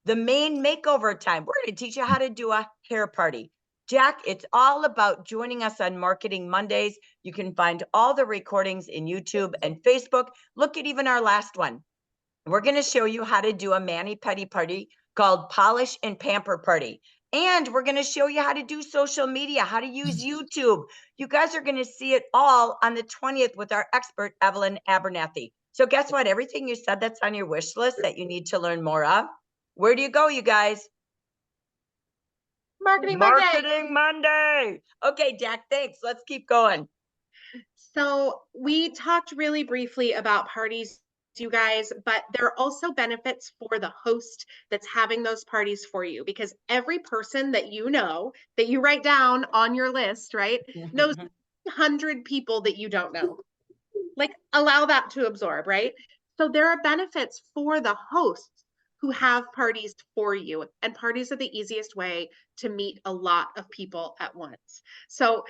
The main makeover time. We're going to teach you how to do a hair party. Jack, it's all about joining us on Marketing Mondays. You can find all the recordings in YouTube and Facebook. Look at even our last one. We're going to show you how to do a mani-pedi party called Polish and Pamper Party. And we're going to show you how to do social media, how to use YouTube. You guys are going to see it all on the 20th with our expert, Evelyn Abernathy. So guess what? Everything you said that's on your wish list that you need to learn more of, where do you go, you guys? Marketing Monday. Marketing Monday. Okay, Jack, thanks. Let's keep going. So we talked really briefly about parties, you guys, but there are also benefits for the host that's having those parties for you, because every person that you know, that you write down on your list, right, knows 100 people that you don't know. Like, allow that to absorb, right? So there are benefits for the hosts who have parties for you, and parties are the easiest way to meet a lot of people at once. So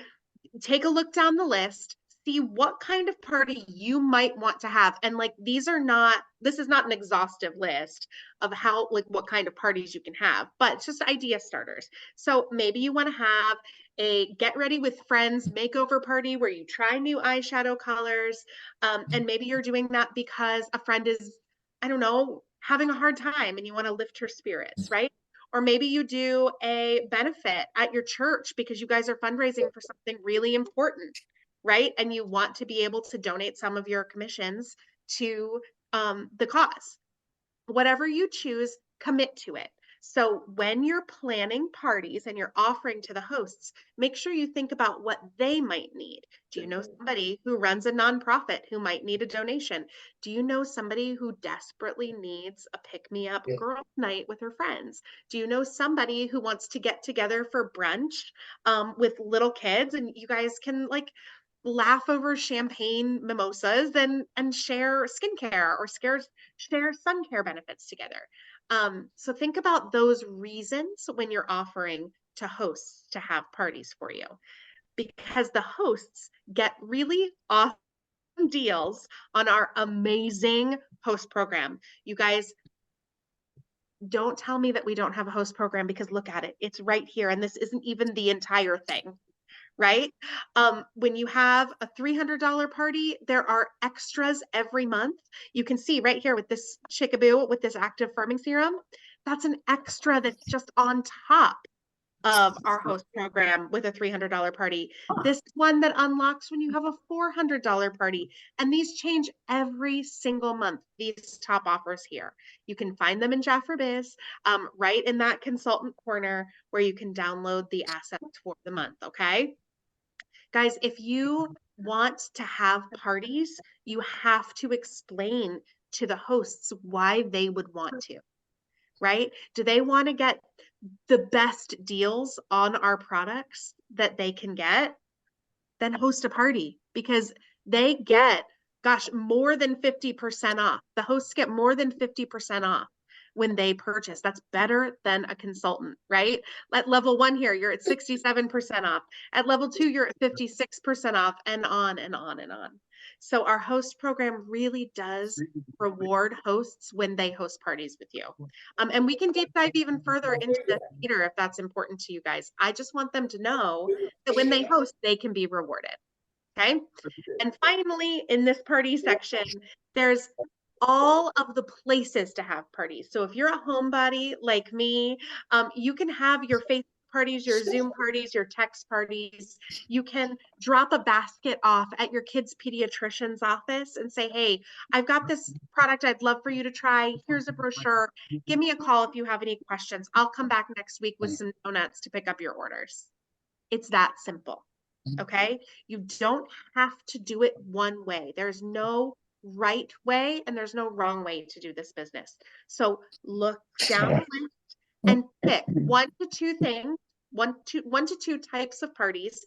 take a look down the list, see what kind of party you might want to have. And like, this is not an exhaustive list of how, like, what kind of parties you can have, but it's just idea starters. So maybe you want to have a get ready with friends makeover party where you try new eyeshadow colors. And maybe you're doing that because a friend is, I don't know, having a hard time and you want to lift her spirits, right? Or maybe you do a benefit at your church because you guys are fundraising for something really important, right? And you want to be able to donate some of your commissions to the cause. Whatever you choose, commit to it. So when you're planning parties and you're offering to the hosts, make sure you think about what they might need. Do you know somebody who runs a nonprofit who might need a donation? Do you know somebody who desperately needs a pick-me-up girl night with her friends? Do you know somebody who wants to get together for brunch with little kids, and you guys can like laugh over champagne mimosas and share skincare or share sun care benefits together? So think about those reasons when you're offering to hosts to have parties for you, because the hosts get really awesome deals on our amazing host program. You guys, don't tell me that we don't have a host program, because look at it. It's right here. And this isn't even the entire thing, right? When you have a $300 party, there are extras every month. You can see right here with this chickaboo, with this active firming serum, that's an extra that's just on top. of our host program with a $300 party. This one that unlocks when you have a $400 party. And these change every single month, these top offers here. You can find them in Jaffer Biz, right in that consultant corner where you can download the assets for the month, okay? Guys, if you want to have parties, you have to explain to the hosts why they would want to, right? Do they want to get the best deals on our products that they can get? Then host a party, because they get, gosh, more than 50% off. The hosts get more than 50% off when they purchase. That's better than a consultant, right? At level 1 here, you're at 67% off. At level 2, you're at 56% off, and on and on and on. So our host program really does reward hosts when they host parties with you. And we can deep dive even further into this later if that's important to you guys. I just want them to know that when they host, they can be rewarded. Okay. And finally, in this party section, there's all of the places to have parties. So if you're a homebody like me, you can have your Facebook parties, your Zoom parties, your text parties. You can drop a basket off at your kid's pediatrician's office and say, hey, I've got this product I'd love for you to try. Here's a brochure. Give me a call if you have any questions. I'll come back next week with some donuts to pick up your orders. It's that simple. Okay. You don't have to do it one way. There's no right way and there's no wrong way to do this business. So look down the list and pick 1 to 2 things, one to two types of parties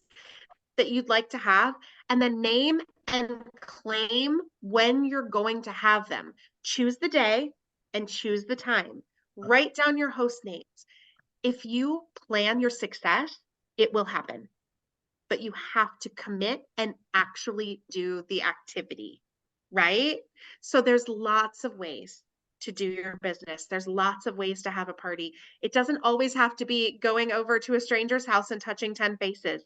that you'd like to have, and then name and claim when you're going to have them. Choose the day and choose the time. Write down your host names. If you plan your success, it will happen. But you have to commit and actually do the activity, right? So there's lots of ways to do your business. There's lots of ways to have a party. It doesn't always have to be going over to a stranger's house and touching 10 faces.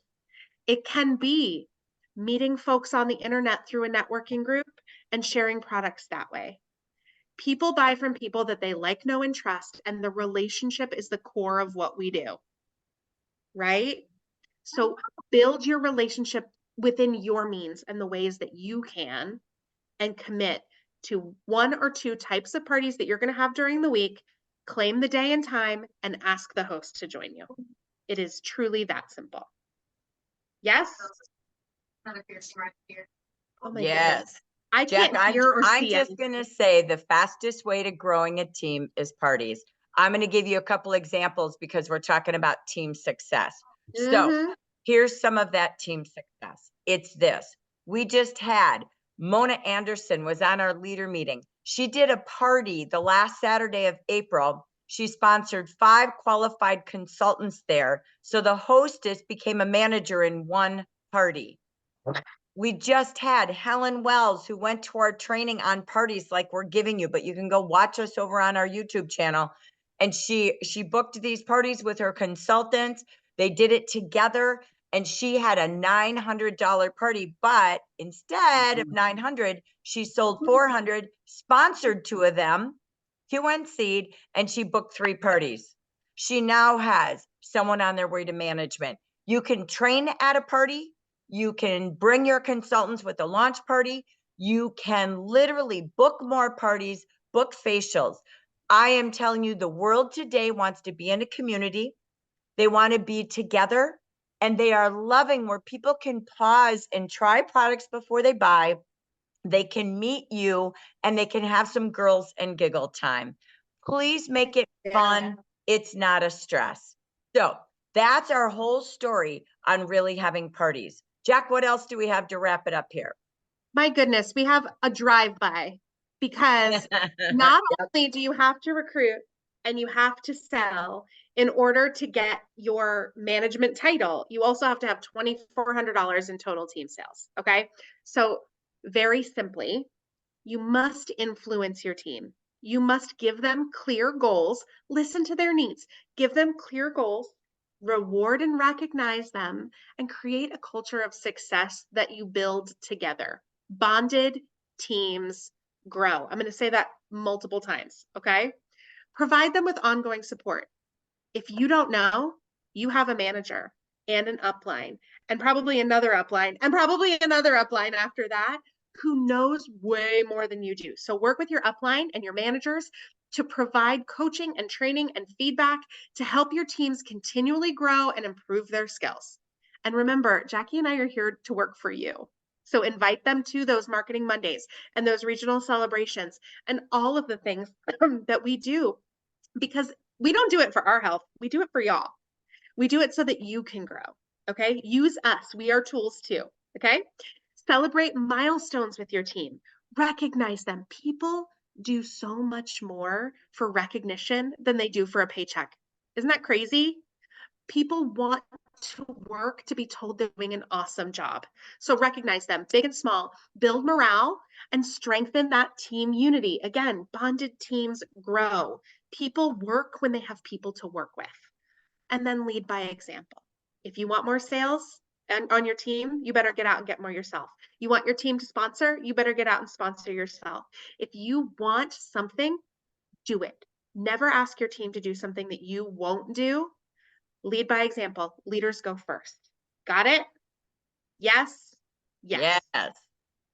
It can be meeting folks on the internet through a networking group and sharing products that way. People buy from people that they like, know, and trust, and the relationship is the core of what we do, right? So build your relationship within your means and the ways that you can, and commit to 1 or 2 types of parties that you're going to have during the week. Claim the day and time and ask the host to join you. It is truly that simple. Yes? Oh my goodness. I Jack, can't hear or I'm see just anything. going to say the fastest way to growing a team is parties. I'm going to give you a couple examples because we're talking about team success. So here's some of that team success. It's this. We just had Mona Anderson was on our leader meeting. She did a party the last Saturday of April. She sponsored 5 qualified consultants there. So the hostess became a manager in one party. We just had Helen Wells, who went to our training on parties like we're giving you, but you can go watch us over on our YouTube channel. And she booked these parties with her consultants. They did it together, and she had a $900 party, but instead of 900, she sold 400, sponsored 2 of them, QNC'd, and she booked 3 parties. She now has someone on their way to management. You can train at a party. You can bring your consultants with a launch party. You can literally book more parties, book facials. I am telling you, the world today wants to be in a community. They want to be together, and they are loving where people can pause and try products before they buy. They can meet you, and they can have some girls and giggle time. Please make it fun. It's not a stress. So that's our whole story on really having parties. Jack, what else do we have to wrap it up here? My goodness, we have a drive-by, because not only do you have to recruit and you have to sell in order to get your management title, you also have to have $2,400 in total team sales. Okay. So very simply, you must influence your team. You must give them clear goals, listen to their needs, give them clear goals, reward and recognize them, and create a culture of success that you build together. Bonded teams grow. I'm going to say that multiple times. Okay. Provide them with ongoing support. If you don't know, you have a manager and an upline and probably another upline and probably another upline after that who knows way more than you do. So work with your upline and your managers to provide coaching and training and feedback to help your teams continually grow and improve their skills. And remember, Jackie and I are here to work for you. So invite them to those Marketing Mondays and those regional celebrations and all of the things that we do, because we don't do it for our health. We do it for y'all. We do it so that you can grow. Okay. Use us. We are tools too. Okay. Celebrate milestones with your team. Recognize them. People do so much more for recognition than they do for a paycheck. Isn't that crazy? People want to work to be told they're doing an awesome job. So recognize them, big and small, build morale and strengthen that team unity. Again, bonded teams grow. People work when they have people to work with. And then lead by example. If you want more sales and on your team, you better get out and get more yourself. You want your team to sponsor, you better get out and sponsor yourself. If you want something, do it. Never ask your team to do something that you won't do. Lead by example. Leaders go first. Got it? Yes. Yes. Yes.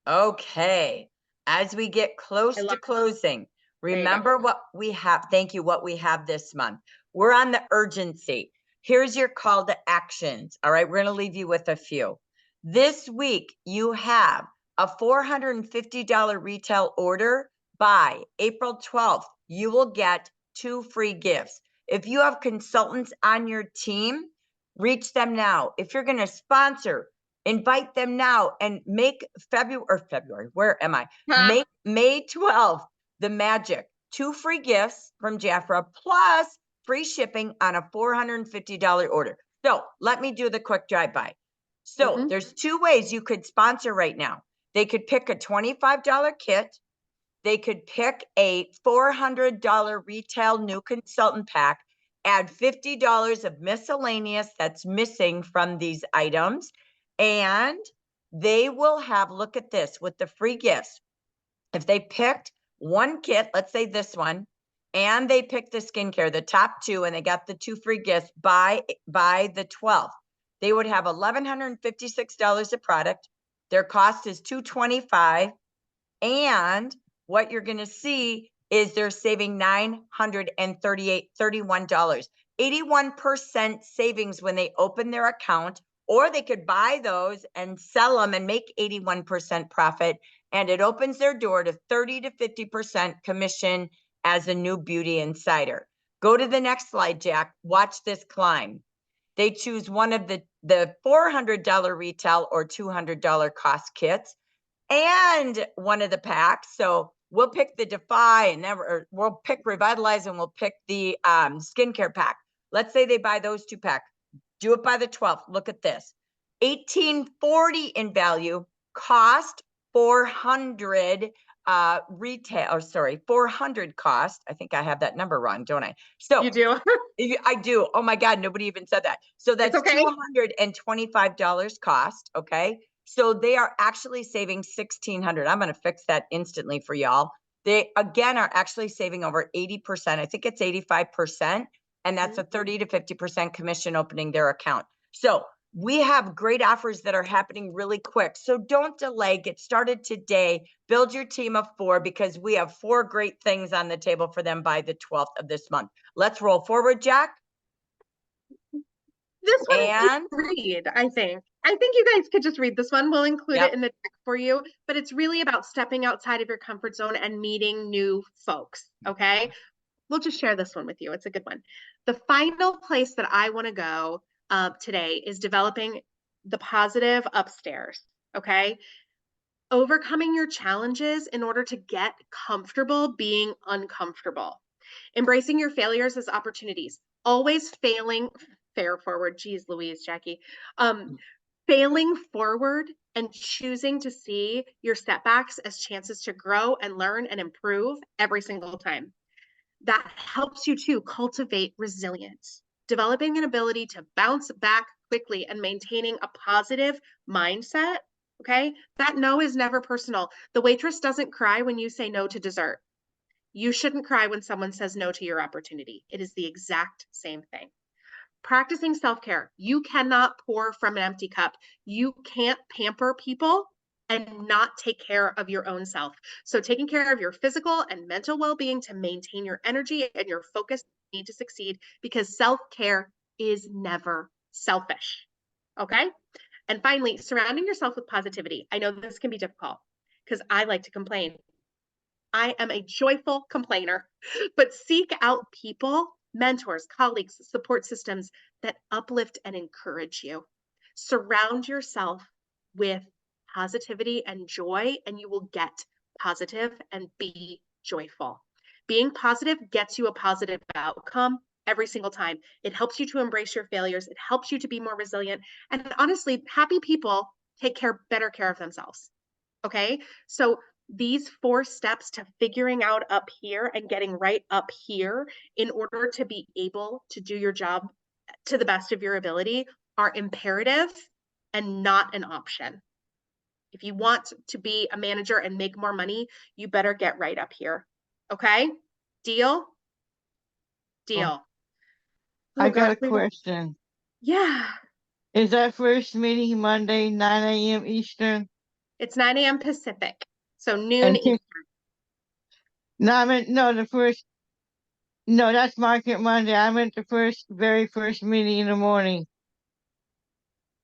Okay. As we get close to closing, remember what we have. Thank you. What we have this month. We're on the urgency. Here's your call to actions. All right. We're going to leave you with a few. This week, you have a $450 retail order. By April 12th, you will get 2 free gifts. If you have consultants on your team, reach them now. If you're going to sponsor, invite them now and make February, where am I? Make May 12th, the magic. 2 free gifts from Jafra plus free shipping on a $450 order. So let me do the quick drive-by. So there's 2 ways you could sponsor right now. They could pick a $25 kit. They could pick a $400 retail new consultant pack, add $50 of miscellaneous that's missing from these items. And they will have, look at this, with the free gifts. If they picked one kit, let's say this one, and they picked the skincare, the top 2, and they got the 2 free gifts by the 12th, they would have $1,156 of product. Their cost is $225. And what you're going to see is they're saving $931, 81% savings when they open their account. Or they could buy those and sell them and make 81% profit. And it opens their door to 30 to 50% commission as a new beauty insider. Go to the next slide, Jack. Watch this climb. They choose one of the $400 retail or $200 cost kits and one of the packs. So we'll pick the Defy and we'll pick Revitalize and we'll pick the skincare pack. Let's say they buy those 2 packs. Do it by the 12th. Look at this. $1,840 in value, cost $400 retail, or sorry, $400 cost. I think I have that number wrong, don't I? So you do. I do. Oh my God, nobody even said that. So that's okay. $225 cost. Okay. So they are actually saving $1,600. I'm going to fix that instantly for y'all. They again are actually saving over 80%. I think it's 85%. And that's a 30 to 50% commission opening their account. So we have great offers that are happening really quick. So don't delay. Get started today. Build your team of 4 because we have 4 great things on the table for them by the 12th of this month. Let's roll forward, Jack. This one and read, I think. I think you guys could just read this one. We'll include it in the deck for you, but it's really about stepping outside of your comfort zone and meeting new folks. Okay. We'll just share this one with you. It's a good one. The final place that I want to go today is developing the positive upstairs. Okay. Overcoming your challenges in order to get comfortable being uncomfortable. Embracing your failures as opportunities. Always failing, fair forward. Geez, Louise, Jackie. Failing forward and choosing to see your setbacks as chances to grow and learn and improve every single time. That helps you to cultivate resilience, developing an ability to bounce back quickly and maintaining a positive mindset. Okay. That no is never personal. The waitress doesn't cry when you say no to dessert. You shouldn't cry when someone says no to your opportunity. It is the exact same thing. practicing self-care. You cannot pour from an empty cup. You can't pamper people and not take care of your own self. So taking care of your physical and mental well-being to maintain your energy and your focus need to succeed, because self-care is never selfish. Okay? And finally, surrounding yourself with positivity. I know this can be difficult because I like to complain. I am a joyful complainer, but seek out people, mentors, colleagues, support systems that uplift and encourage you. Surround yourself with positivity and joy, and you will get positive and be joyful. Being positive gets you a positive outcome every single time. It helps you to embrace your failures. It helps you to be more resilient. And honestly, happy people take better care of themselves. Okay. So these 4 steps to figuring out up here and getting right up here in order to be able to do your job to the best of your ability are imperative and not an option. If you want to be a manager and make more money, you better get right up here. Okay? Deal? Deal. I Oh, got a gosh, question. yeah. Is that first meeting Monday, 9 a.m. Eastern? It's 9 a.m. Pacific. So noon And Eastern. no, I meant, no, no, that's Market Monday. I meant the very first meeting in the morning.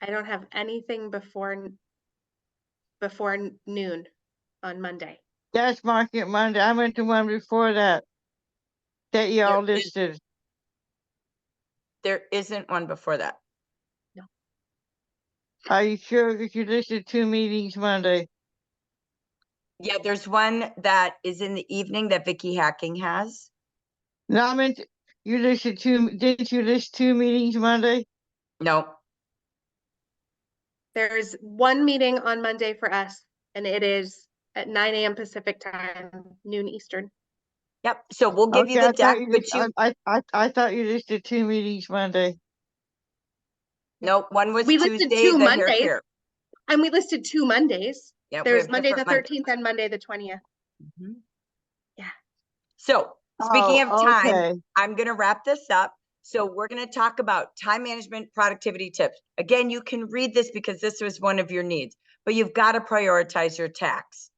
I don't have anything before noon on Monday. That's Market Monday. I meant the one before that y'all There is- listed. There isn't one before that. No. Are you sure? Because you listed 2 meetings Monday. Yeah, there's one that is in the evening that Vicky Hacking has. No, I meant you listed 2. Didn't you list 2 meetings Monday? No, There's one meeting on Monday for us, and it is at 9 a.m. Pacific time, noon Eastern. yep. So we'll give you Okay, the deck, but I thought you listed 2 meetings Monday. no, one was We listed Tuesday, 2 the hair Mondays, care. and we listed 2 Mondays. Yeah, we There's have Monday the different 13th and Monday the 20th. Mhm. Yeah. So speaking of time, Okay. I'm going to wrap this up. So we're going to talk about time management, productivity tips. Again, you can read this because this was one of your needs, but you've got to prioritize your tasks.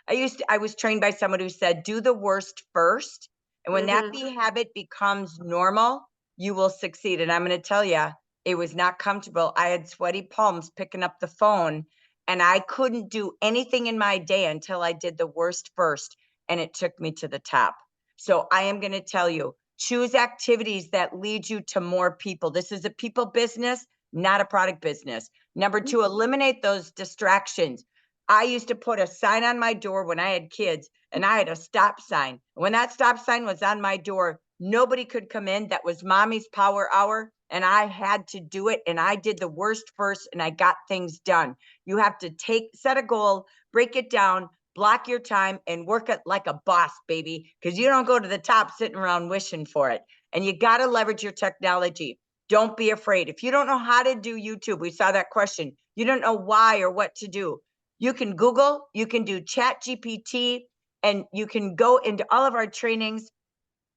I was trained by someone who said, do the worst first. And when that habit becomes normal, you will succeed. And I'm going to tell you, it was not comfortable. I had sweaty palms picking up the phone, and I couldn't do anything in my day until I did the worst first. And it took me to the top. So I am going to tell you, choose activities that lead you to more people. This is a people business, not a product business. Number 2, eliminate those distractions. I used to put a sign on my door when I had kids, and I had a stop sign. When that stop sign was on my door, nobody could come in. That was mommy's power hour, and I had to do it. And I did the worst first, and I got things done. You have to set a goal, break it down, block your time, and work it like a boss, baby, because you don't go to the top sitting around wishing for it. And you got to leverage your technology. Don't be afraid. If you don't know how to do YouTube, we saw that question. You don't know why or what to do. You can Google, you can do Chat GPT, and you can go into all of our trainings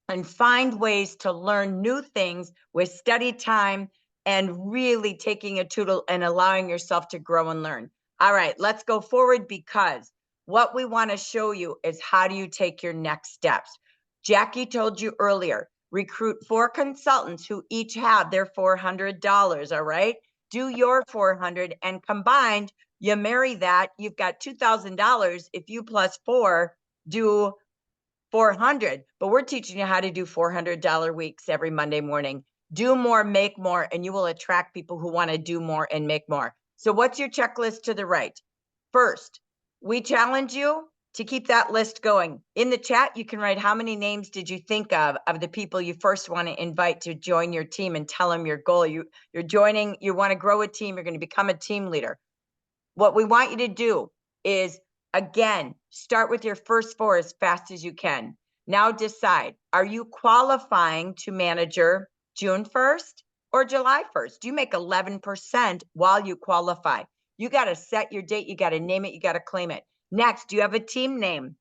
and find ways to learn new things with study time and really taking a tutor and allowing yourself to grow and learn. All right, let's go forward, because what we want to show you is how do you take your next steps. Jackie told you earlier, recruit 4 consultants who each have their $400, all right? Do your 400, and combined, you marry that, you've got $2,000. If you plus 4 do 400, but we're teaching you how to do $400 weeks every Monday morning. Do more, make more, and you will attract people who want to do more and make more. So what's your checklist to the right? First, we challenge you to keep that list going. In the chat, you can write how many names did you think of the people you first want to invite to join your team, and tell them your goal. You're joining, you want to grow a team, you're going to become a team leader. What we want you to do is, again, start with your first 4 as fast as you can. Now decide, are you qualifying to manager June 1st or July 1st? You make 11% while you qualify. You got to set your date. You got to name it. You got to claim it. Next, do you have a team name?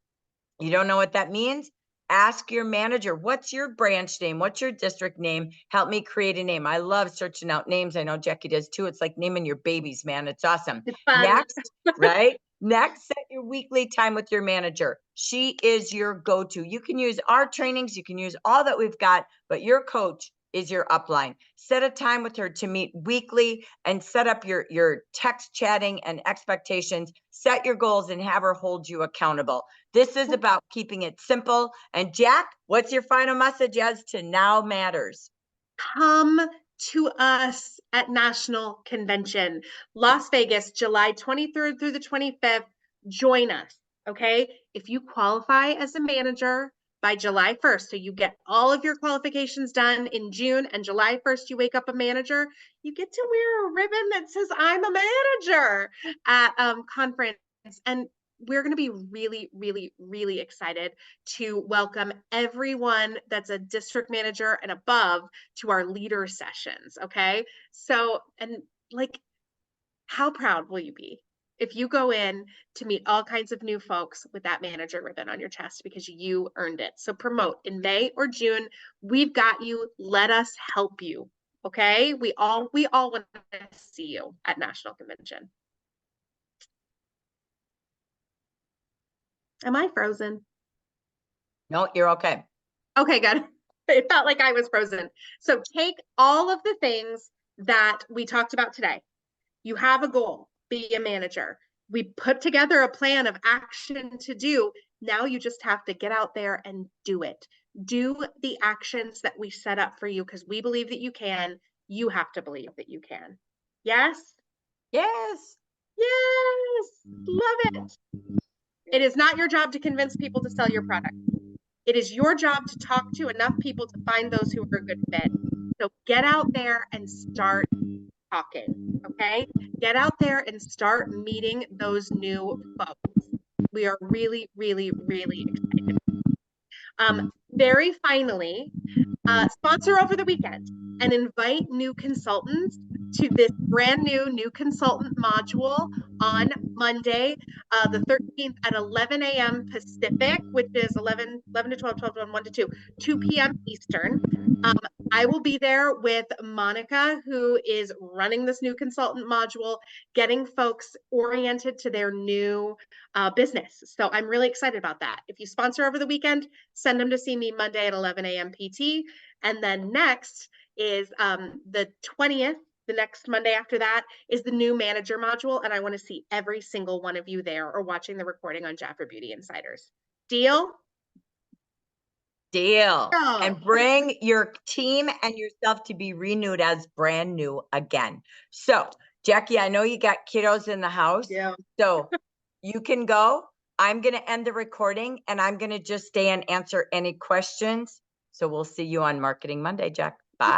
You don't know what that means? ask your manager, what's your branch name? What's your district name? Help me create a name. I love searching out names. I know Jackie does too. It's like naming your babies, man. It's awesome. It's fun. Next, right? Next, set your weekly time with your manager. She is your go-to. You can use our trainings. You can use all that we've got, but your coach is your upline. Set a time with her to meet weekly and set up your text chatting and expectations. Set your goals and have her hold you accountable. This is about keeping it simple. And Jack, what's your final message as to now matters? Come to us at National Convention, Las Vegas, July 23rd through the 25th. Join us, okay? If you qualify as a manager by July 1st, so you get all of your qualifications done in June, and July 1st, you wake up a manager, you get to wear a ribbon that says, I'm a manager at conference. And we're going to be really, really, really excited to welcome everyone that's a district manager and above to our leader sessions. Okay. So, and like, how proud will you be if you go in to meet all kinds of new folks with that manager ribbon on your chest because you earned it? So promote in May or June. We've got you. Let us help you. Okay. We all want to see you at National Convention. Am I frozen? No, you're okay. Okay, good. It felt like I was frozen. So take all of the things that we talked about today. You have a goal, be a manager. We put together a plan of action to do. Now you just have to get out there and do it. Do the actions that we set up for you because we believe that you can. You have to believe that you can. Yes? Yes. Yes. Love it. It is not your job to convince people to sell your product. It is your job to talk to enough people to find those who are a good fit. So get out there and start talking, okay? Get out there and start meeting those new folks. We are really, really, really excited. Very finally, sponsor over the weekend and invite new consultants to this brand new consultant module on Monday, the 13th at 11 a.m. Pacific, which is 11 to 12, 12 to 1 to 2, 2 p.m. Eastern. I will be there with Monica, who is running this new consultant module, getting folks oriented to their new business. So I'm really excited about that. If you sponsor over the weekend, send them to see me Monday at 11 a.m. PT. And then next is the 20th, the next Monday after that is the new manager module. And I want to see every single one of you there or watching the recording on Jaffa Beauty Insiders. Deal? Deal. Oh. And bring your team and yourself to be renewed as brand new again. So, Jackie, I know you got kiddos in the house. Yeah. So you can go. I'm going to end the recording and I'm going to just stay and answer any questions. So we'll see you on Marketing Monday, Jack. Bye.